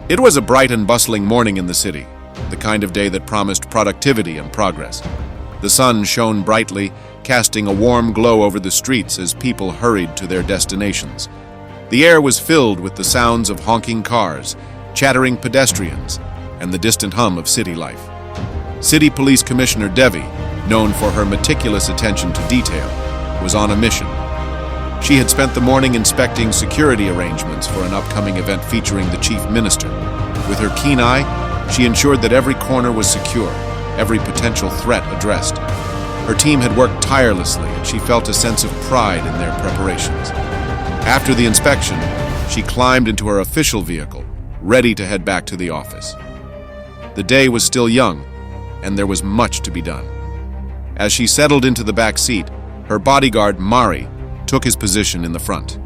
It was a bright and bustling morning in the city, the kind of day that promised productivity and progress. The sun shone brightly, casting a warm glow over the streets as people hurried to their destinations. The air was filled with the sounds of honking cars, chattering pedestrians, and the distant hum of city life. City Police Commissioner Devi, known for her meticulous attention to detail, was on a mission. She had spent the morning inspecting security arrangements for an upcoming event featuring the Chief Minister. With her keen eye, she ensured that every corner was secure, every potential threat addressed. Her team had worked tirelessly, and she felt a sense of pride in their preparations. After the inspection, she climbed into her official vehicle, ready to head back to the office. The day was still young, and there was much to be done. As she settled into the back seat, her bodyguard, Mari, took his position in the front.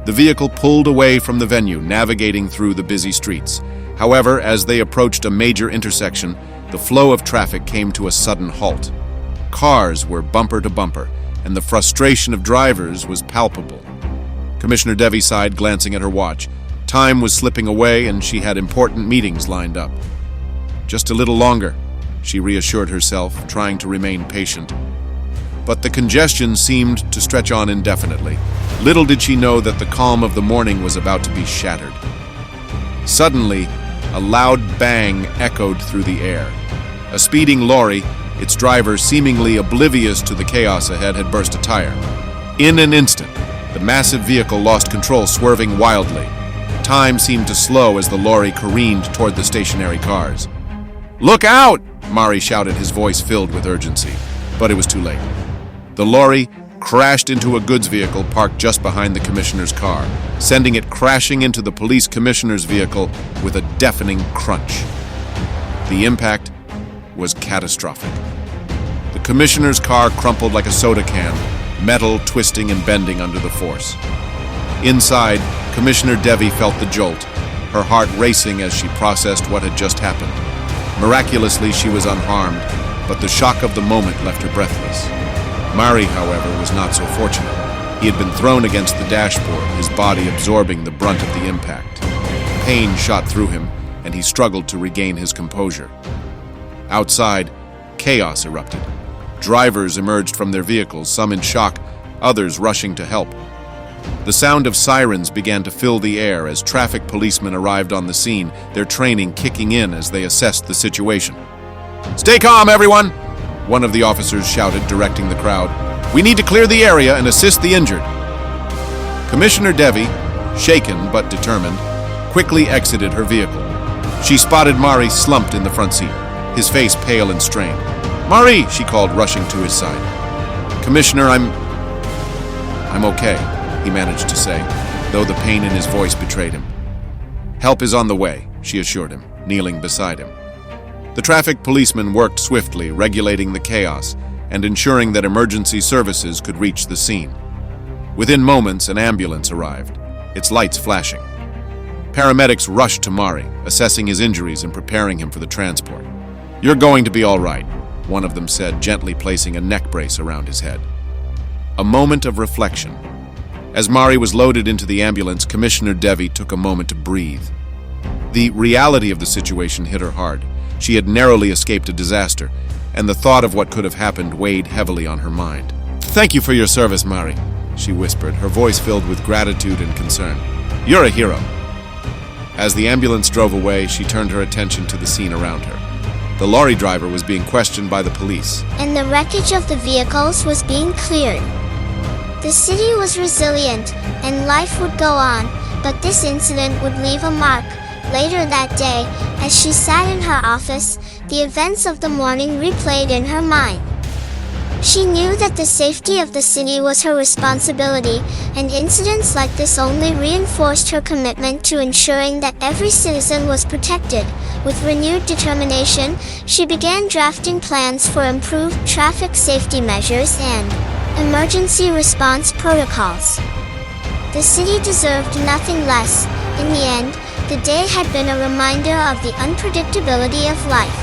The vehicle pulled away from the venue, navigating through the busy streets. However, as they approached a major intersection, the flow of traffic came to a sudden halt. Cars were bumper to bumper, and the frustration of drivers was palpable. Commissioner Devi sighed, glancing at her watch. Time was slipping away, and she had important meetings lined up. Just a little longer, she reassured herself, trying to remain patient. But the congestion seemed to stretch on indefinitely. Little did she know that the calm of the morning was about to be shattered. Suddenly, a loud bang echoed through the air. A speeding lorry, its driver seemingly oblivious to the chaos ahead, had burst a tire. In an instant, the massive vehicle lost control, swerving wildly. Time seemed to slow as the lorry careened toward the stationary cars. "Look out!" Mari shouted, his voice filled with urgency. But it was too late. The lorry crashed into a goods vehicle parked just behind the commissioner's car, sending it crashing into the police commissioner's vehicle with a deafening crunch. The impact was catastrophic. The commissioner's car crumpled like a soda can, metal twisting and bending under the force. Inside, Commissioner Devi felt the jolt, her heart racing as she processed what had just happened. Miraculously, she was unharmed, but the shock of the moment left her breathless. Mari, however, was not so fortunate. He had been thrown against the dashboard, his body absorbing the brunt of the impact. Pain shot through him, and he struggled to regain his composure. Outside, chaos erupted. Drivers emerged from their vehicles, some in shock, others rushing to help. The sound of sirens began to fill the air as traffic policemen arrived on the scene, their training kicking in as they assessed the situation. "Stay calm, everyone!" one of the officers shouted, directing the crowd. "We need to clear the area and assist the injured." Commissioner Devi, shaken but determined, quickly exited her vehicle. She spotted Mari slumped in the front seat, his face pale and strained. "Mari!" she called, rushing to his side. "Commissioner, I'm okay," he managed to say, though the pain in his voice betrayed him. "Help is on the way," she assured him, kneeling beside him. The traffic policemen worked swiftly, regulating the chaos and ensuring that emergency services could reach the scene. Within moments, an ambulance arrived, its lights flashing. Paramedics rushed to Mari, assessing his injuries and preparing him for the transport. "You're going to be all right," one of them said, gently placing a neck brace around his head. A moment of reflection. As Mari was loaded into the ambulance, Commissioner Devi took a moment to breathe. The reality of the situation hit her hard. She had narrowly escaped a disaster, and the thought of what could have happened weighed heavily on her mind. "Thank you for your service, Mari," she whispered, her voice filled with gratitude and concern. "You're a hero." As the ambulance drove away, she turned her attention to the scene around her. The lorry driver was being questioned by the police, and the wreckage of the vehicles was being cleared. The city was resilient, and life would go on, but this incident would leave a mark. Later that day, as she sat in her office, the events of the morning replayed in her mind. She knew that the safety of the city was her responsibility, and incidents like this only reinforced her commitment to ensuring that every citizen was protected. With renewed determination, she began drafting plans for improved traffic safety measures and emergency response protocols. The city deserved nothing less. In the end, the day had been a reminder of the unpredictability of life.